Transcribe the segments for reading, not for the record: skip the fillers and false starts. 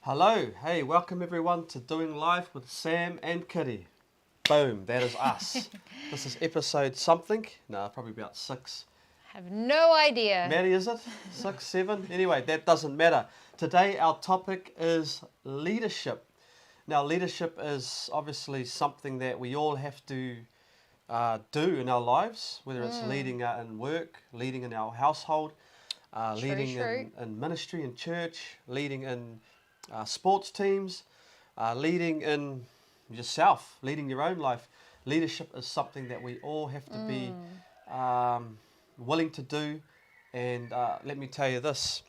Hello, hey, welcome everyone to Doing Life with Sam and Kiri. Boom, that is us. This is episode something, no, probably about 6. Have no idea. Maddie, is it? 6, 7? Anyway, that doesn't matter. Today our topic is leadership. Now, leadership is obviously something that we all have to do in our lives, whether it's leading in work, leading in our household, leading True. in ministry and church, leading in sports teams, leading in yourself, leading your own life. Leadership is something that we all have to be willing to do. And let me tell you this,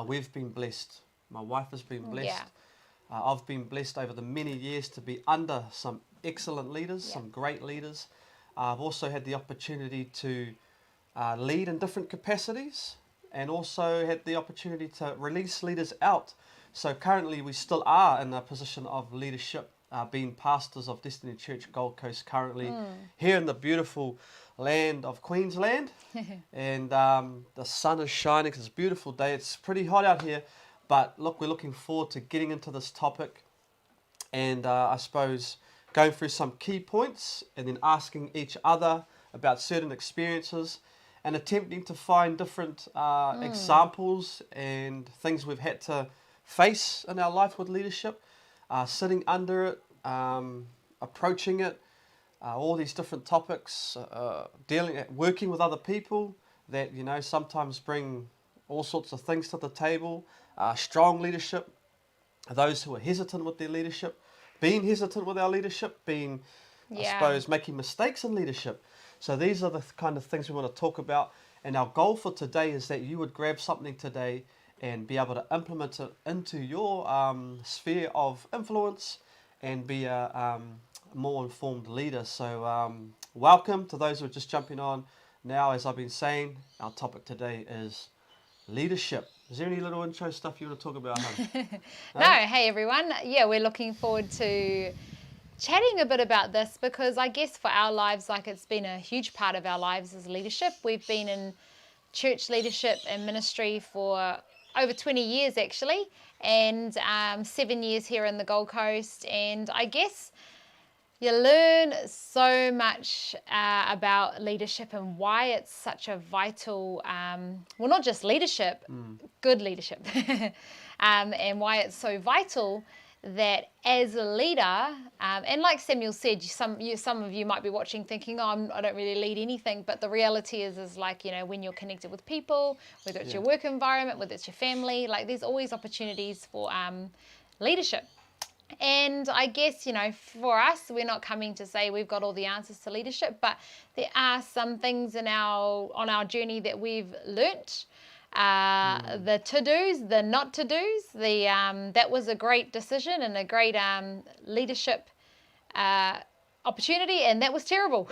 we've been blessed. My wife has been blessed. Yeah. I've been blessed over the many years to be under some excellent leaders, some great leaders. I've also had the opportunity to lead in different capacities and also had the opportunity to release leaders out. So currently we still are in a position of leadership, being pastors of Destiny Church Gold Coast currently here in the beautiful land of Queensland. And the sun is shining. It's a beautiful day. It's pretty hot out here. But look, we're looking forward to getting into this topic and I suppose going through some key points and then asking each other about certain experiences and attempting to find different examples and things we've had to face in our life with leadership, sitting under it, approaching it, all these different topics, working with other people that, you know, sometimes bring all sorts of things to the table, strong leadership, those who are hesitant with their leadership, being hesitant with our leadership, being, I suppose, making mistakes in leadership. So these are the kind of things we want to talk about. And our goal for today is that you would grab something today and be able to implement it into your sphere of influence and be a more informed leader. So welcome to those who are just jumping on. Now, as I've been saying, our topic today is leadership. Is there any little intro stuff you want to talk about, hun? No, hey everyone. Yeah, we're looking forward to chatting a bit about this because I guess for our lives, like it's been a huge part of our lives as leadership. We've been in church leadership and ministry for over 20 years actually, and 7 years here in the Gold Coast. And I guess you learn so much about leadership and why it's such a vital, well, not just leadership, good leadership, and why it's so vital that as a leader, and like Samuel said, some of you might be watching thinking, oh, I don't really lead anything, but the reality is like, you know, when you're connected with people, whether it's your work environment, whether it's your family, like there's always opportunities for leadership. And I guess, you know, for us, we're not coming to say we've got all the answers to leadership, but there are some things on our journey that we've learnt. The to-dos, the not to-dos, that was a great decision and a great leadership opportunity, and that was terrible.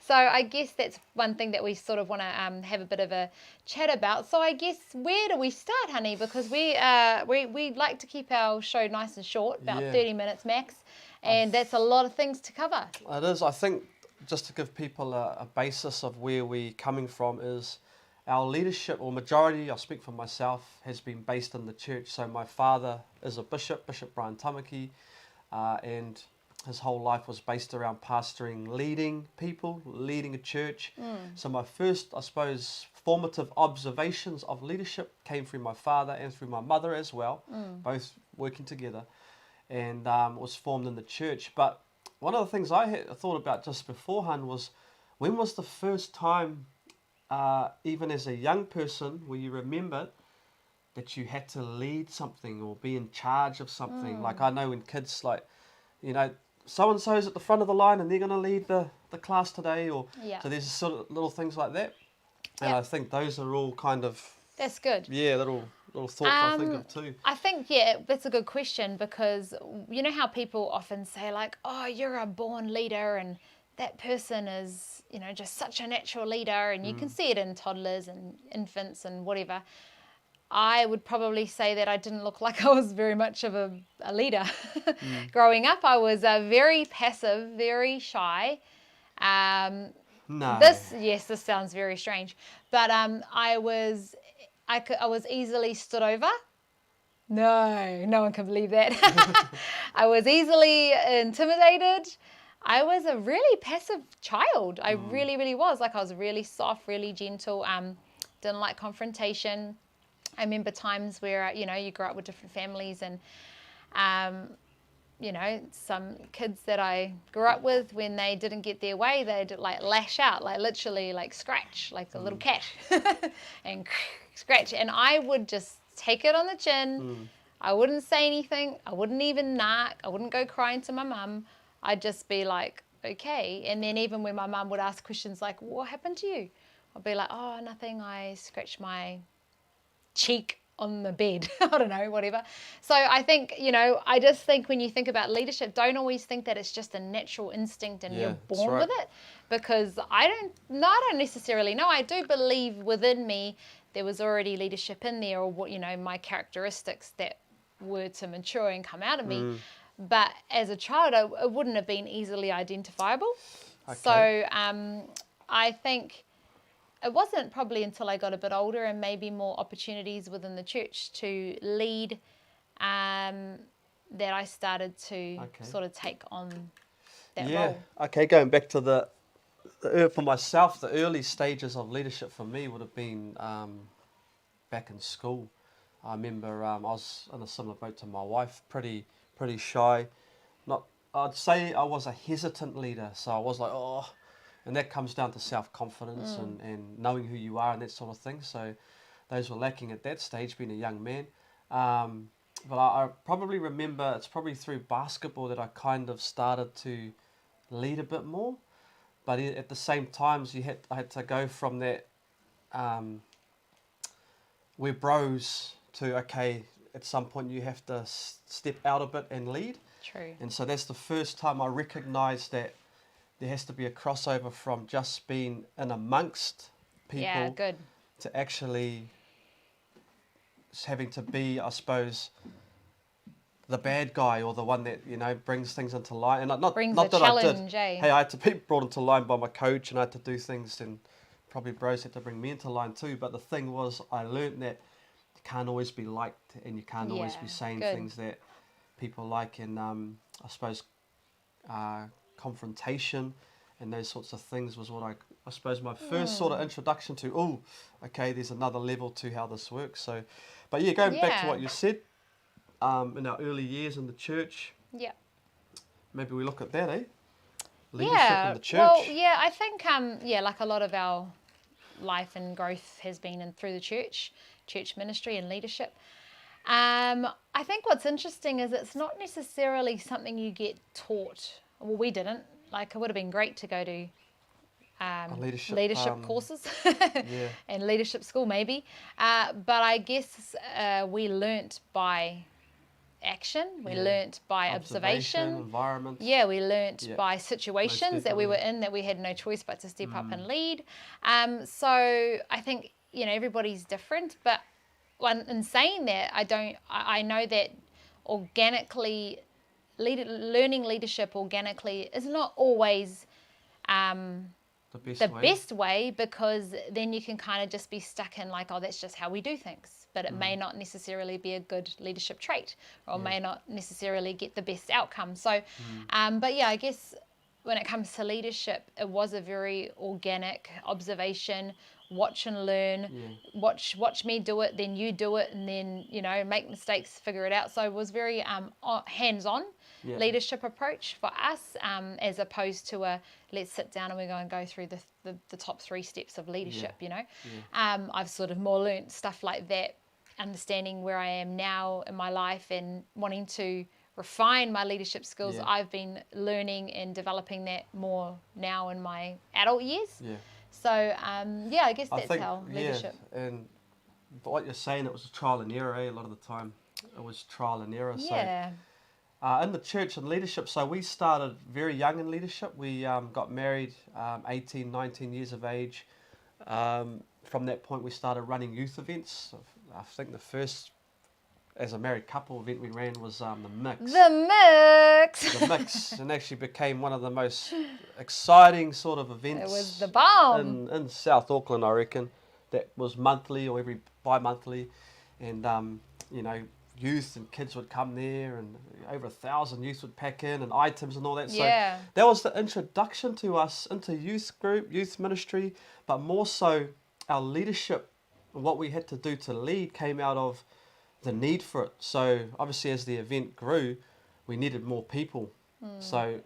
So I guess that's one thing that we sort of want to have a bit of a chat about. So I guess where do we start, honey? Because we like to keep our show nice and short, about 30 minutes max, and that's a lot of things to cover. It is. I think just to give people a basis of where we're coming from is our leadership, or majority, I'll speak for myself, has been based in the church. So my father is a bishop, Bishop Brian Tamaki, and his whole life was based around pastoring, leading people, leading a church. So my first, I suppose, formative observations of leadership came through my father and through my mother as well, both working together, and was formed in the church. But one of the things I had thought about just beforehand was, when was the first time, even as a young person, where you remember that you had to lead something or be in charge of something? Like I know when kids, like, you know, so-and-so's at the front of the line and they're going to lead the class today, or so there's sort of little things like that. And I think those are all kind of... That's good. Yeah, little thoughts I think of too. I think, that's a good question, because you know how people often say like, oh, you're a born leader and that person is, you know, just such a natural leader, and you can see it in toddlers and infants and whatever. I would probably say that I didn't look like I was very much of a leader. Growing up, I was very passive, very shy. No. This sounds very strange, but I was easily stood over. No, no one can believe that. I was easily intimidated. I was a really passive child. I really, really was. Like, I was really soft, really gentle. Didn't like confrontation. I remember times where, you grow up with different families, and some kids that I grew up with, when they didn't get their way, they'd like lash out, like literally like scratch, like a little cat and scratch. And I would just take it on the chin. I wouldn't say anything. I wouldn't even knock. I wouldn't go crying to my mum. I'd just be like, okay. And then even when my mum would ask questions like, what happened to you? I'd be like, oh, nothing. I scratched my cheek on the bed. I don't know, whatever. So I think, I just think when you think about leadership, don't always think that it's just a natural instinct and you're born with it, because I don't necessarily know. I do believe within me there was already leadership in there, or what, my characteristics that were to mature and come out of me. But as a child, it wouldn't have been easily identifiable. Okay. So I think it wasn't probably until I got a bit older and maybe more opportunities within the church to lead that I started to sort of take on that role. Okay, going back to for myself, the early stages of leadership for me would have been back in school. I remember I was in a similar boat to my wife, pretty shy. I'd say I was a hesitant leader, so I was like, oh. And that comes down to self-confidence and knowing who you are and that sort of thing. So those were lacking at that stage, being a young man. But I probably remember, it's probably through basketball that I kind of started to lead a bit more. But at the same time, I had to go from that we're bros to, okay, at some point you have to step out a bit and lead. True. And so that's the first time I recognised that there has to be a crossover from just being in amongst people to actually having to be, I suppose, the bad guy or the one that, brings things into line. And not that challenge, I did. Hey, I had to be brought into line by my coach, and I had to do things, and probably bros had to bring me into line too. But the thing was, I learned that you can't always be liked, and you can't always be saying things that people like. And I suppose confrontation and those sorts of things was what I suppose my first sort of introduction to, there's another level to how this works. So, but going back to what you said, in our early years in the church, maybe we look at that, leadership in the church. Well, I think like a lot of our life and growth has been through the church ministry and leadership. I think what's interesting is it's not necessarily something you get taught. Well, we didn't. Like, it would have been great to go to leadership courses and leadership school maybe. But I guess we learnt by action. We learnt by observation. Environment. Yeah, we learnt by situations that we were in that we had no choice but to step up and lead. So I think, everybody's different. But in saying that, I know that organically, learning leadership organically is not always the best way, because then you can kind of just be stuck in like, that's just how we do things. But it may not necessarily be a good leadership trait, or may not necessarily get the best outcome. So, but I guess when it comes to leadership, it was a very organic observation. Watch and learn. Watch me do it, then you do it, and then make mistakes, figure it out. So it was very hands-on leadership approach for us, as opposed to let's sit down and we're going to go through the top 3 steps of leadership. I've sort of more learnt stuff like that, understanding where I am now in my life and wanting to refine my leadership skills. I've been learning and developing that more now in my adult years. So, I guess that's how leadership. And what you're saying, it was a trial and error, a lot of the time. It was trial and error. Yeah. So, in the church and leadership, so we started very young in leadership. We got married 18, 19 years of age. From that point, we started running youth events. I think the first, as a married couple, event we ran was the Mix. The Mix, and actually became one of the most exciting sort of events. It was the bomb. In South Auckland, I reckon. That was monthly or every bi-monthly. And, youth and kids would come there, and over 1,000 youth would pack in, and items and all that. Yeah. So that was the introduction to us into youth group, youth ministry, but more so our leadership, what we had to do to lead came out of the need for it. So obviously as the event grew, we needed more people. So,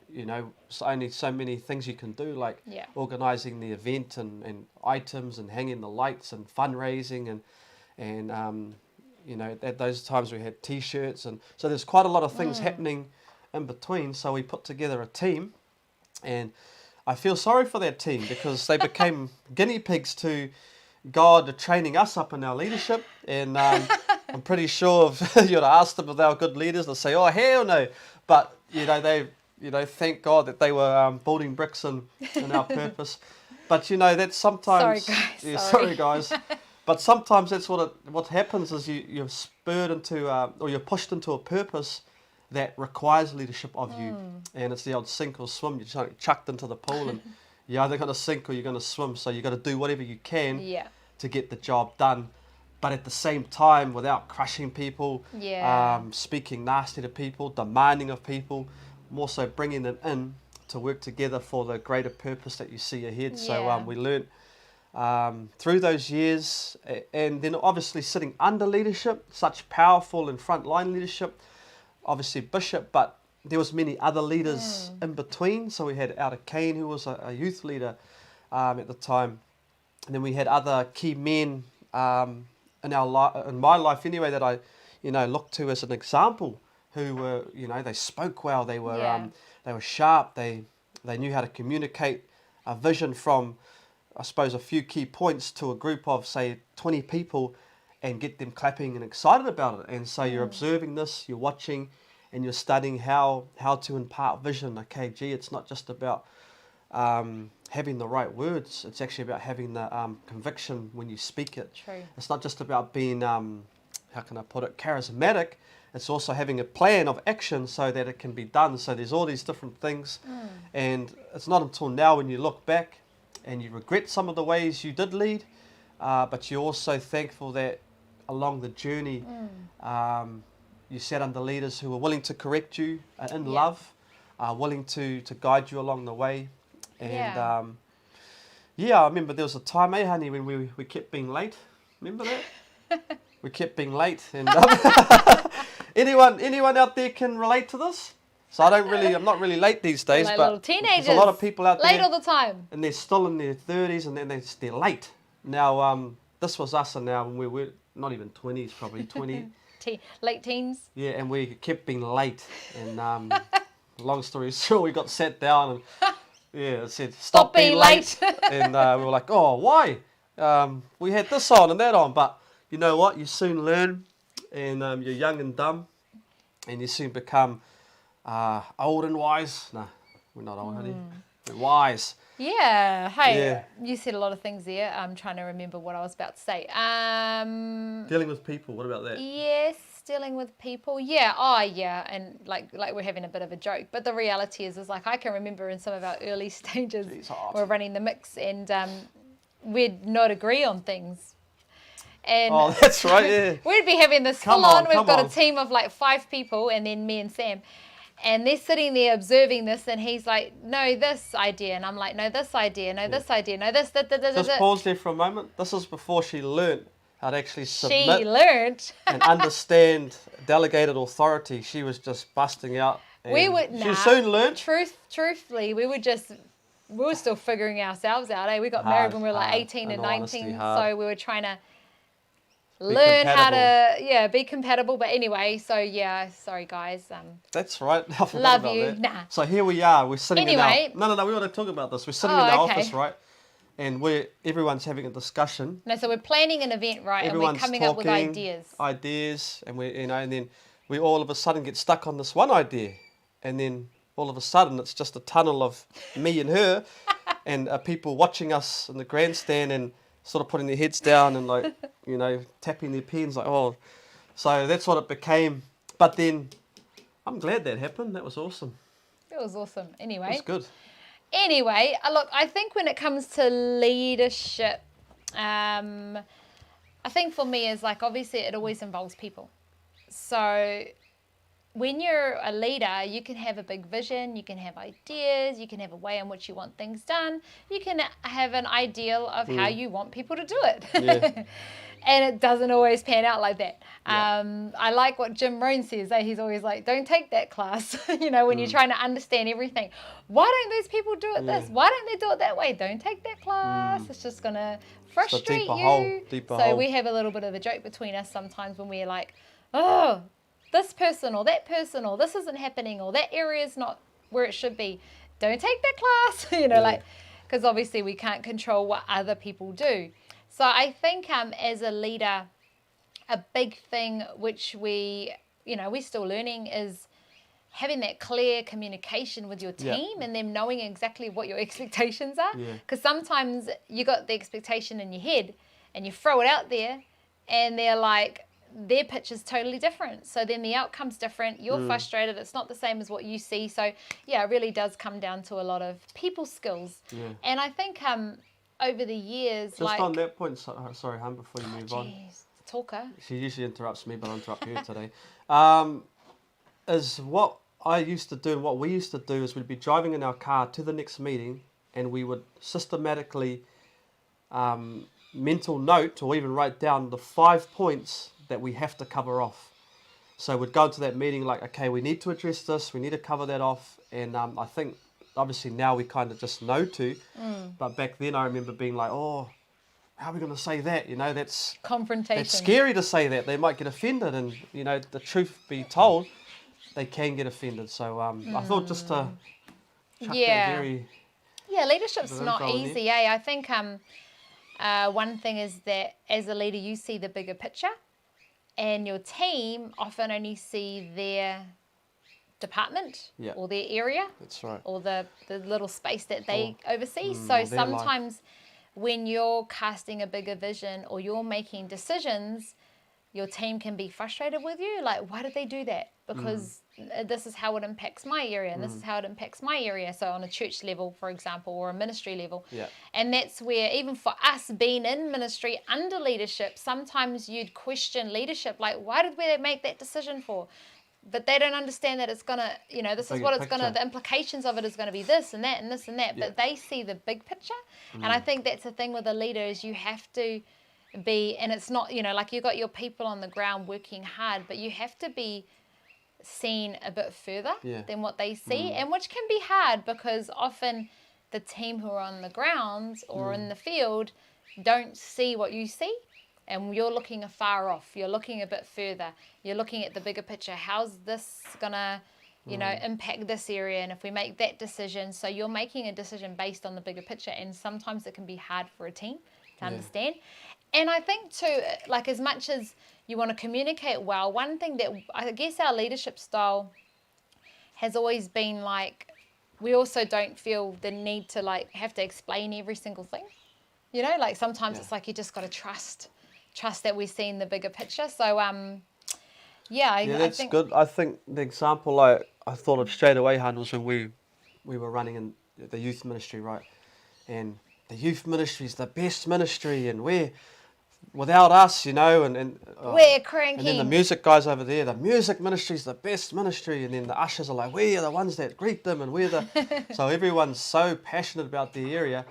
so only so many things you can do, like organising the event and items and hanging the lights and fundraising and at those times we had T-shirts, and so there's quite a lot of things happening in between. So we put together a team, and I feel sorry for that team because they became guinea pigs to God training us up in our leadership. And I'm pretty sure if you'd asked them if they were good leaders, they'll say, "Oh, hell no!" But thank God that they were building bricks in our purpose. But that's sometimes. Sorry, guys. Yeah, sorry guys. But sometimes that's what happens is you're spurred into or you're pushed into a purpose that requires leadership of you, and it's the old sink or swim. You're chucked into the pool, and you're either going to sink or you're going to swim. So you've got to do whatever you can to get the job done, but at the same time without crushing people, speaking nasty to people, demanding of people, more so bringing them in to work together for the greater purpose that you see ahead. So we learnt through those years, and then obviously sitting under leadership, such powerful and frontline leadership, obviously Bishop, but there was many other leaders in between. So we had Elder Kane, who was a youth leader at the time, and then we had other key men in my life anyway that I looked to as an example, who were they spoke well, they were sharp, they knew how to communicate a vision from, I suppose, a few key points to a group of, say, 20 people and get them clapping and excited about it. And so you're observing this, you're watching, and you're studying how to impart vision. Okay, it's not just about having the right words. It's actually about having the conviction when you speak it. True. It's not just about being, how can I put it, charismatic. It's also having a plan of action so that it can be done. So there's all these different things. And it's not until now when you look back and you regret some of the ways you did lead, but you're also thankful that along the journey you sat under leaders who were willing to correct you in love, willing to guide you along the way. And I remember there was a time, honey, when we kept being late. Remember that? We kept being late. And anyone out there can relate to this? So I'm not really late these days, like but little teenagers, there's a lot of people out there late all the time, and they're still in their 30s, and then they're late. Now, this was us, and now we were not even 20s, probably 20. Late teens. Yeah, and we kept being late, and long story short, we got sat down, and it said stop being late, and we were like, oh, why? We had this on and that on, but you know what? You soon learn, and you're young and dumb, and you soon become old and wise. No, we're not old, honey. We're wise. Yeah. Hey, you said a lot of things there. I'm trying to remember what I was about to say. Dealing with people. What about that? Yes, dealing with people. Yeah. Oh, yeah. And like we're having a bit of a joke, but the reality is like I can remember in some of our early stages, we're running the mix, and we'd not agree on things. And oh, that's right. Yeah. We'd be having this full on. We've got a team of like 5 people, and then me and Sam. And they're sitting there observing this, and he's like, no, this idea. And I'm like, no, this idea, no, this idea, no, this, Just pause there for a moment. This is before she learnt how to actually submit. She learnt. and understand delegated authority. She was just busting out. She soon learnt. Truthfully, we were still figuring ourselves out. We got married when we were like 18 and 19. So we were trying to learn how to be compatible, but anyway, so sorry guys, that's right. I forgot love about you that. nah. So here we are, we're sitting anyway, in our we want to talk about this. We're sitting in our office, right, and everyone's having a discussion. No, so we're planning an event, right, everyone's and we're coming up with ideas, and we and then we all of a sudden get stuck on this one idea, and then all of a sudden it's just a tunnel of me and her and people watching us in the grandstand and sort of putting their heads down and like, tapping their pens like, oh. So that's what it became. But then I'm glad that happened. That was awesome. It was awesome. Anyway. It was good. Anyway, look, I think when it comes to leadership, I think for me is like, obviously it always involves people. So when you're a leader, you can have a big vision, you can have ideas, you can have a way in which you want things done, you can have an ideal of how you want people to do it. Yeah. And it doesn't always pan out like that. Yeah. I like what Jim Rohn says. He's always like, don't take that class. When you're trying to understand everything. Why don't those people do it this? Why don't they do it that way? Don't take that class. It's just going to frustrate you. Deeper So hole. we have a little bit of a joke between us sometimes when we're like, oh, this person or that person or this isn't happening or that area is not where it should be. Don't take that class. Because obviously we can't control what other people do. So I think as a leader, a big thing which we're still learning is having that clear communication with your team and them knowing exactly what your expectations are. Because sometimes you got the expectation in your head and you throw it out there and they're like, their pitch is totally different. So then the outcome's different. You're frustrated. It's not the same as what you see. So yeah, it really does come down to a lot of people skills. Yeah. And I think over the years, just on that point, sorry, Han, before you move on. Talker. She usually interrupts me, but I'll interrupt her today. Is what I used to do and what we used to do is we'd be driving in our car to the next meeting and we would systematically mental note or even write down the 5 points that we have to cover off. So we'd go to that meeting like, okay, we need to address this, we need to cover that off. And I think obviously now we kind of just know to, but back then I remember being like, oh, how are we going to say that? That's confrontation. It's scary to say that. They might get offended, and the truth be told, they can get offended. So I thought just to chuck that very leadership's not easy. I think one thing is that as a leader, you see the bigger picture, and your team often only see their department or their area. That's right. Or the little space that they oversee. So sometimes when you're casting a bigger vision or you're making decisions, your team can be frustrated with you. Like, why did they do that? Because this is how it impacts my area and this is how it impacts my area. So on a church level, for example, or a ministry level. Yeah. And that's where, even for us being in ministry under leadership, sometimes you'd question leadership. Like, why did we make that decision for? But they don't understand that it's going to, this is what it's going to, the implications of it is going to be this and that and this and that. Yeah. But they see the big picture. And I think that's the thing with a leader is you have to be, and it's not, like you got your people on the ground working hard, but you have to be seen a bit further than what they see. And which can be hard because often the team who are on the ground or in the field don't see what you see. And you're looking afar off. You're looking a bit further. You're looking at the bigger picture. How's this going to, impact this area? And if we make that decision, so you're making a decision based on the bigger picture. And sometimes it can be hard for a team to understand. And I think too, like as much as you want to communicate well, one thing that I guess our leadership style has always been like, we also don't feel the need to like have to explain every single thing. Like sometimes it's like you just got to trust that we're seeing the bigger picture. So, I think good. I think the example I thought of straight away, Han, was when we were running in the youth ministry, right? And the youth ministry is the best ministry, and we're without us, and we're cranky. And then the music guys over there, the music ministry is the best ministry, and then the ushers are like, we are the ones that greet them, and we're the so everyone's so passionate about their area,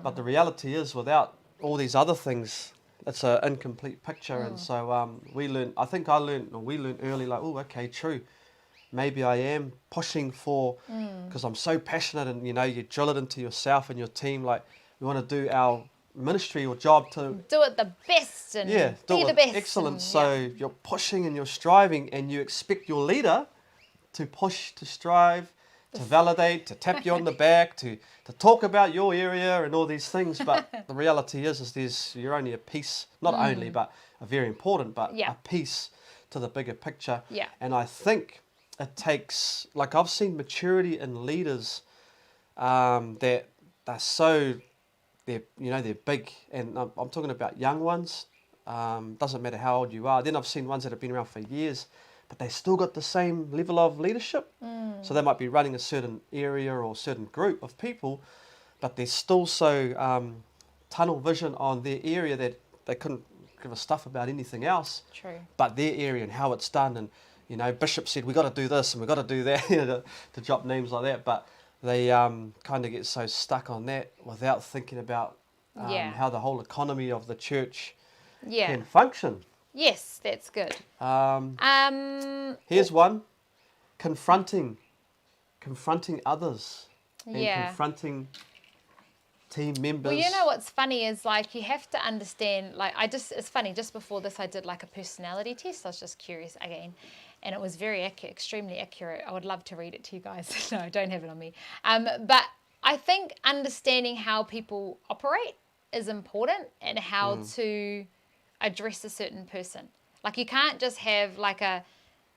but the reality is without all these other things, it's an incomplete picture. And so we learned early, like, oh, okay, true. Maybe I am pushing for, because I'm so passionate, and you drill it into yourself and your team, like we want to do our ministry or job to do it the best and be the best. Excellence. So you're pushing and you're striving, and you expect your leader to push, to strive, to validate, to tap you on the back, to talk about your area and all these things. But the reality is you're only a piece, not only, but a very important, but a piece to the bigger picture. Yeah. And I think it takes, like I've seen maturity in leaders that they're so, they're big, and I'm talking about young ones. Doesn't matter how old you are. Then I've seen ones that have been around for years, but they still got the same level of leadership. So they might be running a certain area or a certain group of people, but they're still so tunnel vision on their area that they couldn't give a stuff about anything else, True. but their area and how it's done. And you know, Bishop said we got to do this and we got to do that, to drop names like that. But they kind of get so stuck on that without thinking about Yeah. how the whole economy of the church Yeah. can function. Yes, that's good. Here's one: confronting others and Yeah. confronting team members. Well, you know what's funny is like you have to understand, like it's funny, just before this I did like a personality test. I was just curious again, and it was very accurate, extremely accurate. I would love to read it to you guys. No, don't have it on me. But I think understanding how people operate is important, and how to address a certain person. Like you can't just have like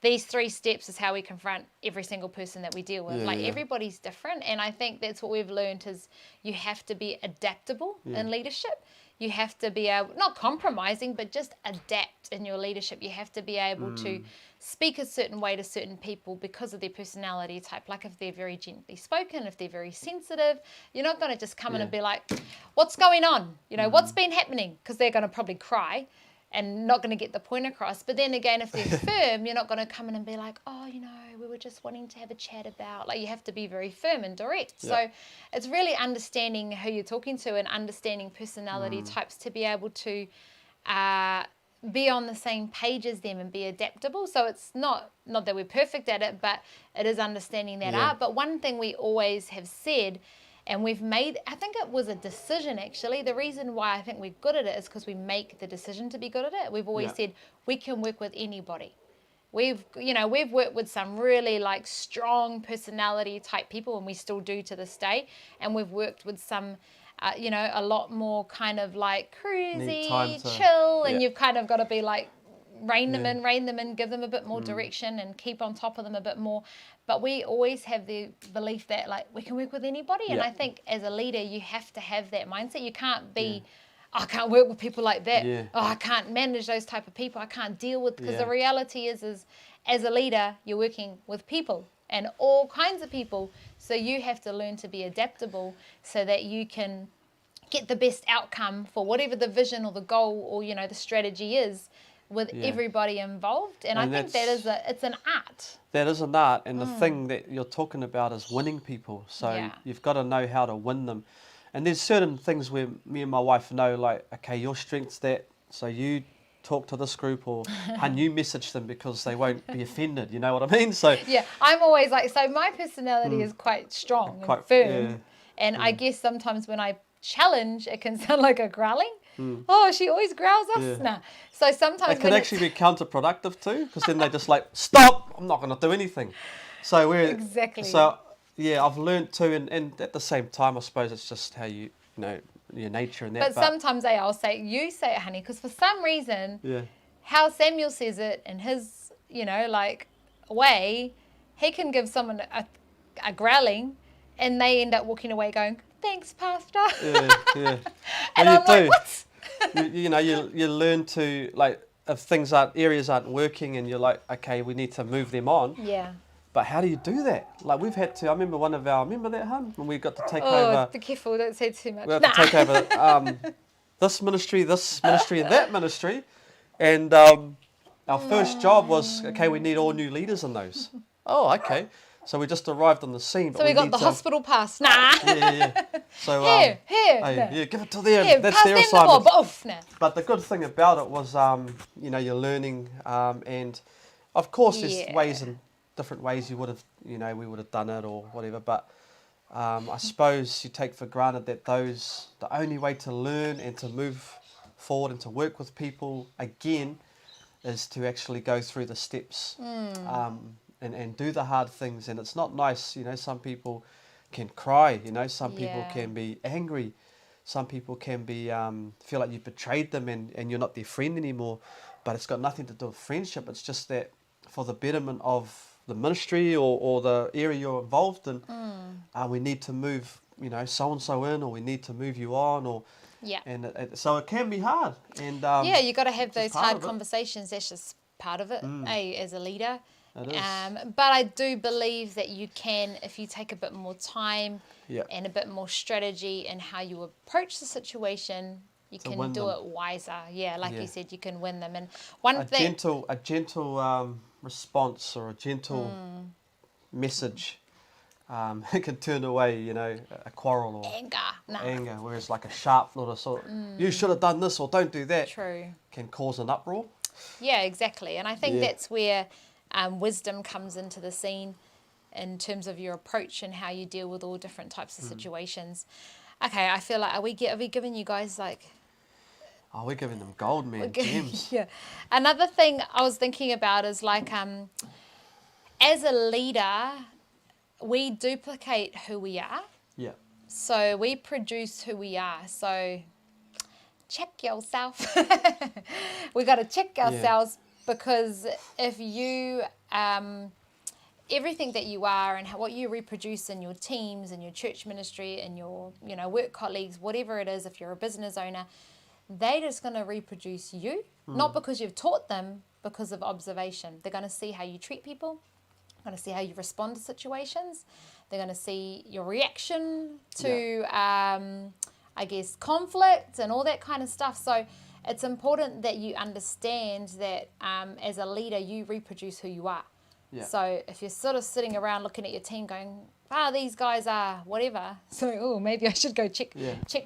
these 3 steps is how we confront every single person that we deal with. Everybody's different, and I think that's what we've learned is you have to be adaptable in leadership. You have to be able, not compromising, but just adapt in your leadership. You have to be able to speak a certain way to certain people because of their personality type. Like if they're very gently spoken, if they're very sensitive, you're not going to just come in and be like, what's going on? You know, what's been happening? Because they're going to probably cry and not going to get the point across. But then again, if they're firm, you're not going to come in and be like, oh, you know, we were just wanting to have a chat about. Like you have to be very firm and direct. Yeah. So it's really understanding who you're talking to and understanding personality types to be able to be on the same page as them and be adaptable. So it's not that we're perfect at it, but it is understanding that art. But one thing we always have said, and we've made, I think it was a decision actually. The reason why I think we're good at it is because we make the decision to be good at it. We've always said we can work with anybody. We've worked with some really like strong personality type people, and we still do to this day. And we've worked with some, a lot more kind of like cruisy, chill, and you've kind of got to be like, rein them in, give them a bit more direction and keep on top of them a bit more. But we always have the belief that like we can work with anybody. And I think as a leader, you have to have that mindset. You can't be, I can't work with people like that. Yeah. Oh, I can't manage those type of people. I can't deal with, because the reality is as a leader, you're working with people and all kinds of people. So you have to learn to be adaptable so that you can get the best outcome for whatever the vision or the goal or, the strategy is with everybody involved. And I think it's an art. That is an art, and the thing that you're talking about is winning people. So you've got to know how to win them. And there's certain things where me and my wife know, like, okay, your strength's that, so you talk to this group, or and you message them because they won't be offended, you know what I mean? So I'm always like, so my personality is quite strong and firm. And I guess sometimes when I challenge, it can sound like a growling. Oh, she always growls us. Nah. So sometimes it can actually be counterproductive too, because then they just like, stop, I'm not going to do anything. So exactly. So I've learned too, and at the same time, I suppose it's just how you know your nature and that. But sometimes I'll say, you say it, honey, because for some reason, how Samuel says it in his, way, he can give someone a growling, and they end up walking away going, thanks, Pastor. And I'm like, what? you learn to, like, if areas aren't working, and you're like, okay, we need to move them on. Yeah. But how do you do that? Like, we've had to, I remember remember that, hun? When we got to take over. Oh, be careful, don't say too much. We had to take over this ministry, and that ministry. And our first job was, okay, we need all new leaders in those. Oh, okay. So we just arrived on the scene. But so we got the hospital pass. Nah. So here. Give it to them. Here, that's their assignment. But the good thing about it was, you're learning, and of course there's different ways you would have, we would have done it or whatever. But I suppose you take for granted that the only way to learn and to move forward and to work with people again is to actually go through the steps. And do the hard things. And it's not nice, some people can cry, some people can be angry, some people can be feel like you've betrayed them and you're not their friend anymore. But it's got nothing to do with friendship. It's just that for the betterment of the ministry or the area you're involved in, we need to move so-and-so in, or we need to move you on, or and so it can be hard. And you got to have those hard conversations. That's just part of it, as a leader. But I do believe that you can, if you take a bit more time and a bit more strategy in how you approach the situation, you to can win do them. it wiser. Yeah, like Yeah. you said, you can win them. And one A thing, gentle response or a gentle message it can turn away, you know, a quarrel or anger, anger, whereas like a sharp little sort of, you should have done this or don't do that, true. can cause an uproar. Yeah, exactly. And I think Yeah. that's where wisdom comes into the scene in terms of your approach and how you deal with all different types of situations. Okay, I feel like are we giving you guys like Oh, we're giving them gold, man, gems. yeah. Another thing I was thinking about is like as a leader, we duplicate who we are. Yeah. So we produce who we are. So check yourself. We got to check ourselves because if you everything that you are and what you reproduce in your teams and your church ministry and your work colleagues, whatever it is, if you're a business owner, they're just going to reproduce you, not because you've taught them, because of observation. They're going to see how you treat people, they're going to see how you respond to situations, they're going to see your reaction to I guess conflict and all that kind of stuff. So it's important that you understand that as a leader you reproduce who you are. Yeah. So if you're sort of sitting around looking at your team going, these guys are whatever, so maybe I should go check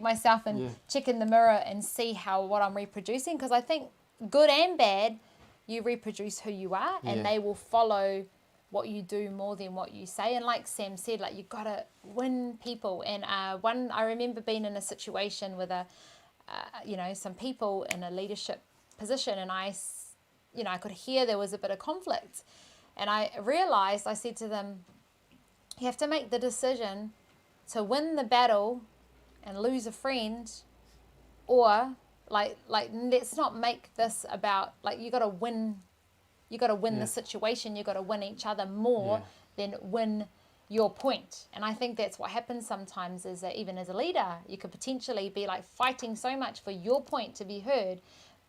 myself and check in the mirror and see what I'm reproducing, because I think good and bad, you reproduce who you are and they will follow what you do more than what you say. And like Sam said, like you gotta win people. And I remember being in a situation with some people in a leadership position, and I could hear there was a bit of conflict. And I realized, I said to them, you have to make the decision to win the battle and lose a friend, or like let's not make this about like you got to win the situation, you got to win each other more than win your point. And I think that's what happens sometimes, is that even as a leader you could potentially be like fighting so much for your point to be heard,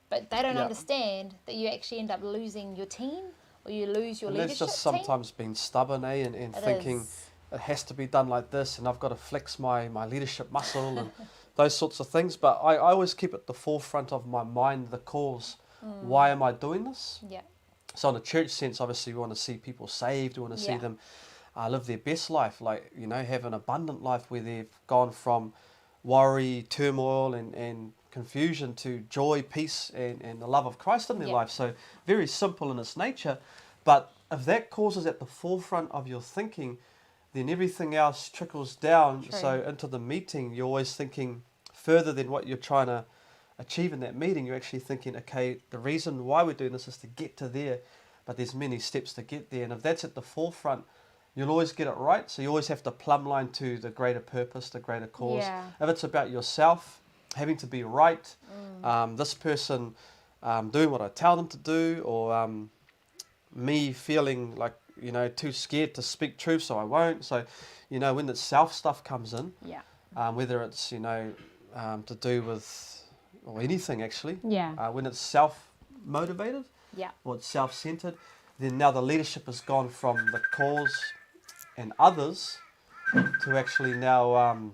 but they don't understand that you actually end up losing your team, or you lose your leadership And that's just team. sometimes being stubborn, and thinking it has to be done like this, and I've got to flex my leadership muscle and those sorts of things. But I always keep at the forefront of my mind the cause. Why am I doing this? Yeah. So in a church sense, obviously we want to see people saved, we want to see them live their best life, like, have an abundant life where they've gone from worry, turmoil and confusion to joy, peace and the love of Christ in their life. So very simple in its nature, but if that cause is at the forefront of your thinking, then everything else trickles down. True. So into the meeting, you're always thinking further than what you're trying to achieve in that meeting. You're actually thinking, okay, the reason why we're doing this is to get to there, but there's many steps to get there. And if that's at the forefront, you'll always get it right. So you always have to plumb line to the greater purpose, the greater cause. Yeah. If it's about yourself having to be right, this person doing what I tell them to do, or me feeling like, too scared to speak truth, so I won't. So, when the self stuff comes in, whether it's, to do with, or anything actually, when it's self-motivated, or it's self-centered, then now the leadership has gone from the cause and others to actually now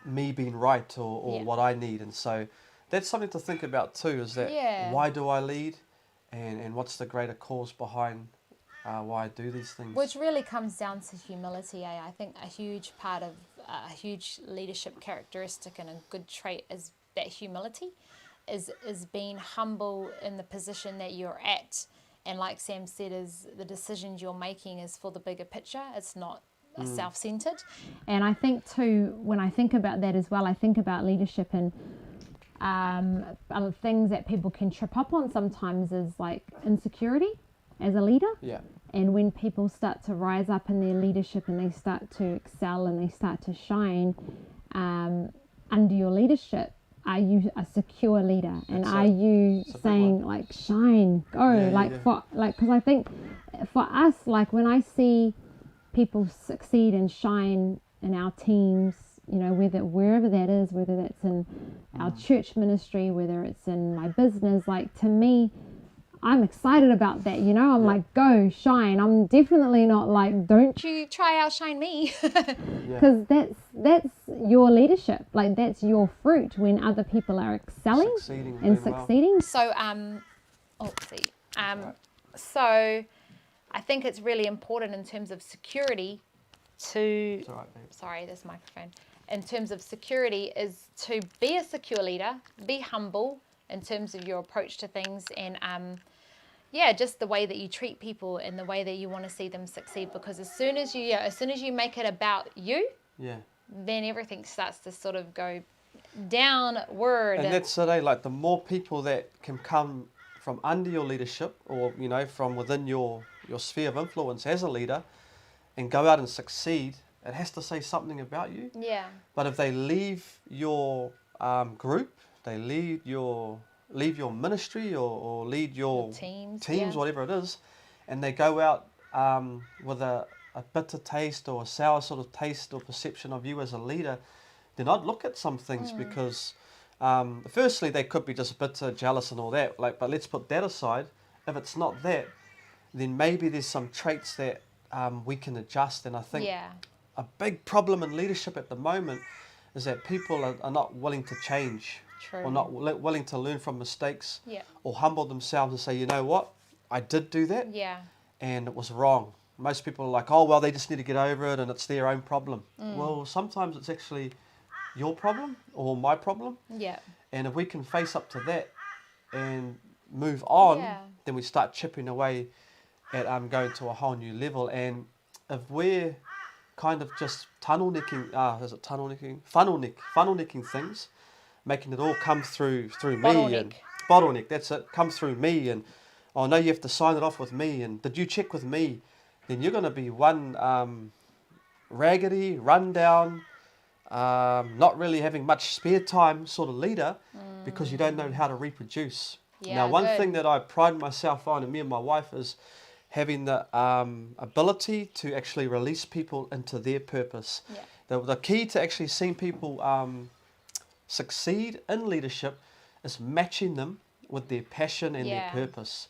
me being right, or what I need. And so that's something to think about too, is that why do I lead, and what's the greater cause behind why I do these things. Which really comes down to humility. I think a huge part of a huge leadership characteristic and a good trait is that humility, is being humble in the position that you're at. And like Sam said, is the decisions you're making is for the bigger picture. It's not self-centered. And I think too, when I think about that as well, I think about leadership and other things that people can trip up on sometimes is like insecurity as a leader. Yeah. And when people start to rise up in their leadership and they start to excel and they start to shine under your leadership, are you a secure leader? And are you saying like shine, go, because I think for us, like when I see people succeed and shine in our teams, wherever that is, whether that's in our church ministry, whether it's in my business, like to me, I'm excited about that, you know. I'm like, go shine. I'm definitely not like, don't You try outshine me. because that's your leadership. Like that's your fruit when other people are excelling Succeeding and doing well. succeeding. So, so I think it's really important in terms of security to, It's all right, babe. sorry, this microphone, in terms of security is to be a secure leader, be humble in terms of your approach to things, and just the way that you treat people and the way that you want to see them succeed, because as soon as you make it about you, Yeah. then everything starts to sort of go downward. And that's it, eh? Like the more people that can come from under your leadership, or you know, from within your sphere of influence as a leader, and go out and succeed, it has to say something about you. Yeah. But if they leave your group, they leave your ministry, or lead your Teams, whatever it is, and they go out with a bitter taste or a sour sort of taste or perception of you as a leader, then I'd look at some things because firstly they could be just bitter, jealous and all that. Like, but let's put that aside. If it's not that, then maybe there's some traits that we can adjust. And I think a big problem in leadership at the moment is that people are not willing to change. True. Or not willing to learn from mistakes, Yeah. or humble themselves and say, you know what, I did do that, Yeah. and it was wrong. Most people are like, oh, well, they just need to get over it and it's their own problem. Well, sometimes it's actually your problem or my problem. Yeah. And if we can face up to that and move on, Yeah. then we start chipping away at going to a whole new level. And if we're kind of just funnel necking things, making it all come through me and bottleneck. That's it. Come through me, and oh no, you have to sign it off with me. And did you check with me? Then you're going to be one raggedy, rundown, not really having much spare time sort of leader, because you don't know how to reproduce. Yeah, now, one good. thing that I pride myself on, and me and my wife, is having the ability to actually release people into their purpose. Yeah. The key to actually seeing people succeed in leadership is matching them with their passion and their purpose.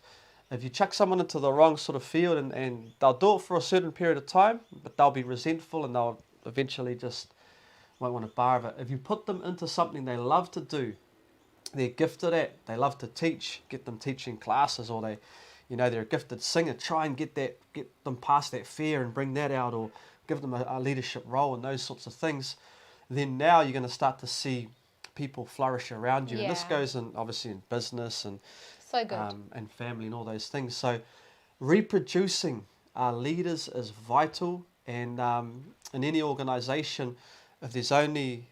If you chuck someone into the wrong sort of field, and they'll do it for a certain period of time, but they'll be resentful and they'll eventually just won't want to bar of it. If you put them into something they love to do, they're gifted at, they love to teach, get them teaching classes, or they're a gifted singer, try and get them past that fear and bring that out, or give them a leadership role and those sorts of things, then now you're going to start to see people flourish around you. And this goes in, obviously, in business and So good. and family and all those things. So reproducing leaders is vital, and in any organisation, if there's only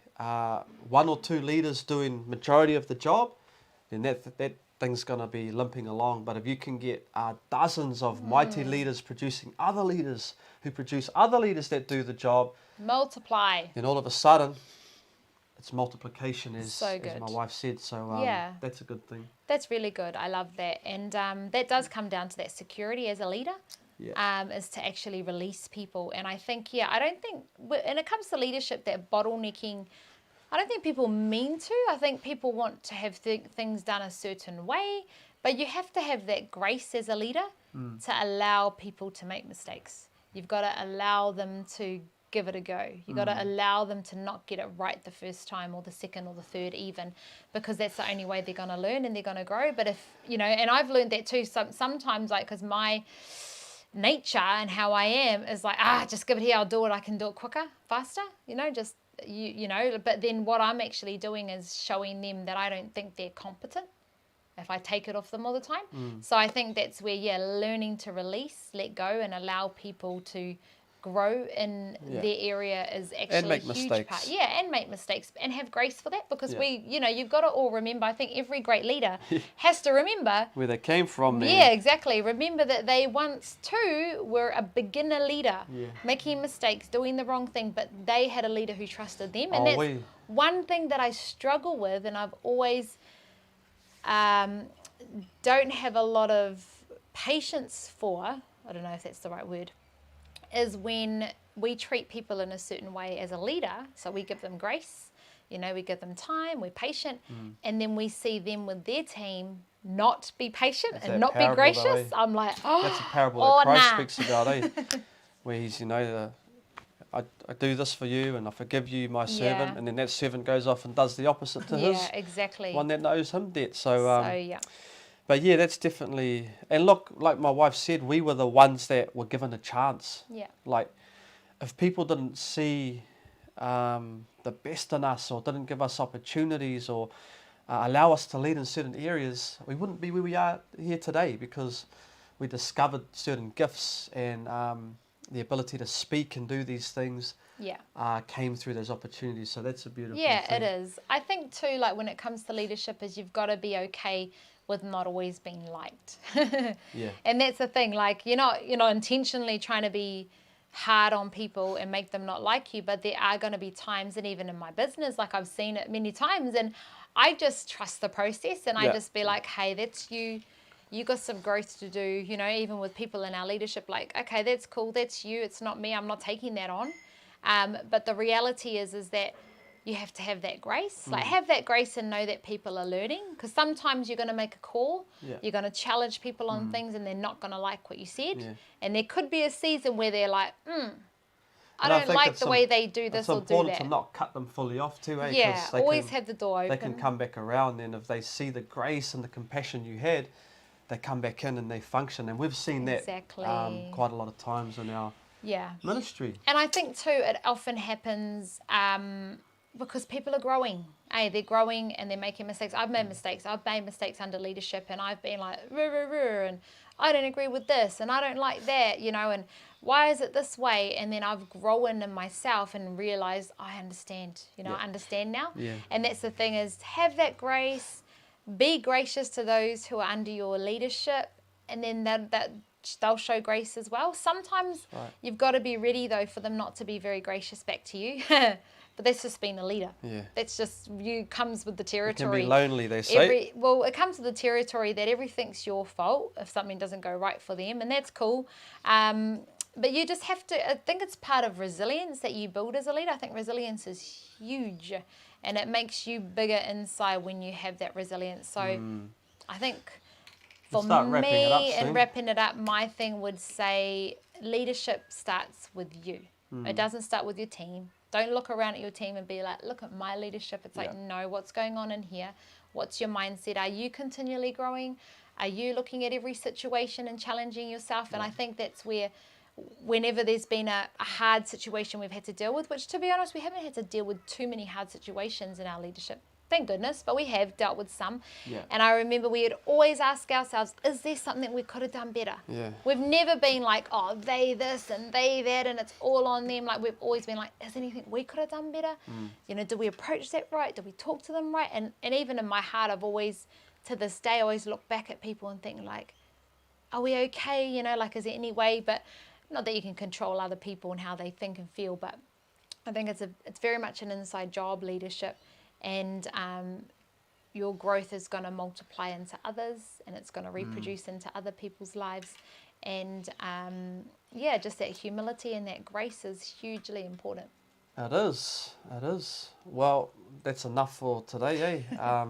one or two leaders doing majority of the job, then that thing's going to be limping along. But if you can get dozens of mighty leaders producing other leaders who produce other leaders that do the job, multiply, then all of a sudden it's multiplication, as my wife said. So that's a good thing. That's really good. I love that. And that does come down to that security as a leader. Is to actually release people. And I think, I don't think, when it comes to leadership, that bottlenecking, I don't think people mean to. I think people want to have things done a certain way, but you have to have that grace as a leader to allow people to make mistakes. You've got to allow them to give it a go. You've got to allow them to not get it right the first time, or the second, or the third even, because that's the only way they're going to learn and they're going to grow. But if, and I've learned that too, sometimes, like, because my nature and how I am is like, just give it here, I'll do it, I can do it quicker, faster, but then what I'm actually doing is showing them that I don't think they're competent if I take it off them all the time. So I think that's where, learning to release, let go, and allow people to grow in their area is actually and make a huge mistakes. part. And make mistakes and have grace for that, because you've got to all remember, I think every great leader has to remember where they came from. Yeah, exactly. Remember that they once too were a beginner leader, making mistakes, doing the wrong thing, but they had a leader who trusted them. And that's one thing that I struggle with, and I've always don't have a lot of patience for, I don't know if that's the right word, is when we treat people in a certain way as a leader. So we give them grace, we give them time, we're patient, and then we see them with their team not be patient That's and that not be parable though, gracious, eh? I'm like, oh, That's a parable oh, that Christ nah. speaks about, eh? Where he's, I do this for you and I forgive you, my servant, Yeah. and then that servant goes off and does the opposite to Yeah, his exactly. one that knows him debt. So, So, yeah. but yeah, that's definitely, and look, like my wife said, we were the ones that were given a chance. Yeah. Like, if people didn't see the best in us or didn't give us opportunities or allow us to lead in certain areas, we wouldn't be where we are here today because we discovered certain gifts and the ability to speak and do these things Yeah. came through those opportunities. So that's a beautiful Yeah, thing. it is. I think too, like when it comes to leadership, is you've got to be okay with not always being liked. Yeah. And that's the thing. Like you're not intentionally trying to be hard on people and make them not like you, but there are going to be times, and even in my business, like I've seen it many times, and I just trust the process, and I Yeah. just be like, hey, that's you. You got some growth to do, even with people in our leadership, like, okay, that's cool, that's you, it's not me, I'm not taking that on. But the reality is that you have to have that grace. Like, have that grace and know that people are learning. Because sometimes you're going to make a call, Yeah. you're going to challenge people on things, and they're not going to like what you said. Yeah. And there could be a season where they're like, I And don't think like it's the way they do this it's or do important that. to not cut them fully off too, eh? Yeah, 'Cause they always can, have the door open. they can come back around, and if they see the grace and the compassion you had, they come back in and they function. And we've seen Exactly. that quite a lot of times in our Yeah. ministry. And I think too, it often happens because people are growing. Hey, they're growing and they're making mistakes. I've made mistakes. I've made mistakes under leadership, and I've been like, ruh, ruh, ruh, and I don't agree with this, and I don't like that, and why is it this way? And then I've grown in myself and realized I understand. Yeah. I understand now. Yeah. And that's the thing, is have that grace, be gracious to those who are under your leadership, and then they'll show grace as well. Sometimes Right. you've got to be ready, though, for them not to be very gracious back to you. But that's just being a leader. Yeah. That's just comes with the It territory. can be lonely, they say. It comes with the territory that everything's your fault if something doesn't go right for them, and that's cool. But you just have to, I think it's part of resilience that you build as a leader. I think resilience is huge, and it makes you bigger inside when you have that resilience. So I think for Start wrapping it up me, soon. and wrapping it up, my thing would say leadership starts with you. It doesn't start with your team. Don't look around at your team and be like, look at my leadership. It's like, no, what's going on in here? What's your mindset? Are you continually growing? Are you looking at every situation and challenging yourself? And I think that's where, whenever there's been a hard situation we've had to deal with, which to be honest, we haven't had to deal with too many hard situations in our leadership. Thank goodness, but we have dealt with some. Yeah. And I remember we would always ask ourselves, is there something we could have done better? Yeah. We've never been like, oh, they this and they that, and it's all on them. Like, we've always been like, is there anything we could have done better? Did we approach that right? Did we talk to them right? And even in my heart, I've always, to this day, always look back at people and think like, are we okay? Like, is there any way? But not that you can control other people and how they think and feel, but I think it's very much an inside job, leadership. And your growth is going to multiply into others, and it's going to reproduce into other people's lives. And just that humility and that grace is hugely important. It is. Well, that's enough for today, eh?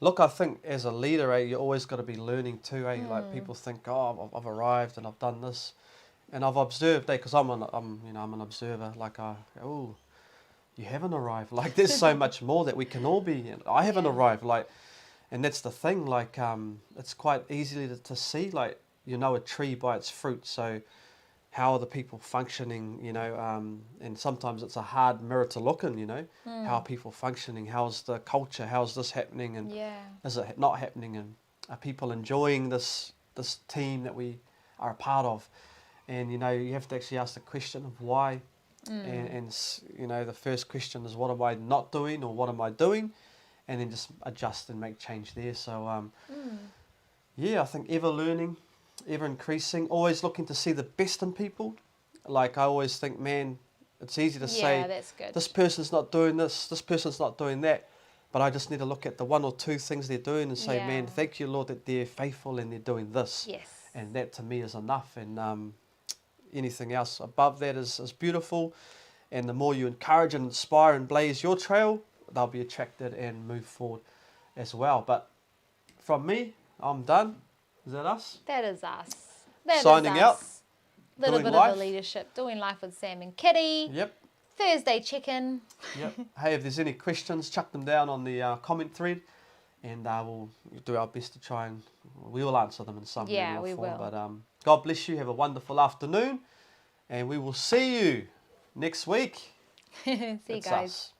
Look, I think as a leader, you always got to be learning too, eh? Like, people think, oh, I've arrived and I've done this, and I've observed, because I'm an observer. Like, you haven't arrived. Like, there's so much more that we can all be. I haven't arrived. Like, and that's the thing. Like, it's quite easy to see. Like, a tree by its fruit. So, how are the people functioning? And sometimes it's a hard mirror to look in. How are people functioning? How's the culture? How's this happening? And is it not happening? And are people enjoying this team that we are a part of? And you have to actually ask the question of why. And the first question is, what am I not doing, or what am I doing? And then just adjust and make change there. So, I think ever learning, ever increasing, always looking to see the best in people. Like, I always think, man, it's easy to say, that's good. this person's not doing this person's not doing that. But I just need to look at the one or two things they're doing and say, man, thank you, Lord, that they're faithful and they're doing this. Yes. And that to me is enough. And anything else above that is beautiful, and the more you encourage and inspire and blaze your trail, they'll be attracted and move forward as well. But from me, I'm done. Is that us? That is us. That Signing is out. us. Little Doing bit life. of the leadership, doing life with Sam and Kitty. Yep. Thursday chicken. Yep. Hey, if there's any questions, chuck them down on the comment thread, and we'll do our best to try and we will answer them in some way or we form. will. But God bless you. Have a wonderful afternoon, and we will see you next week. See you It's guys. us.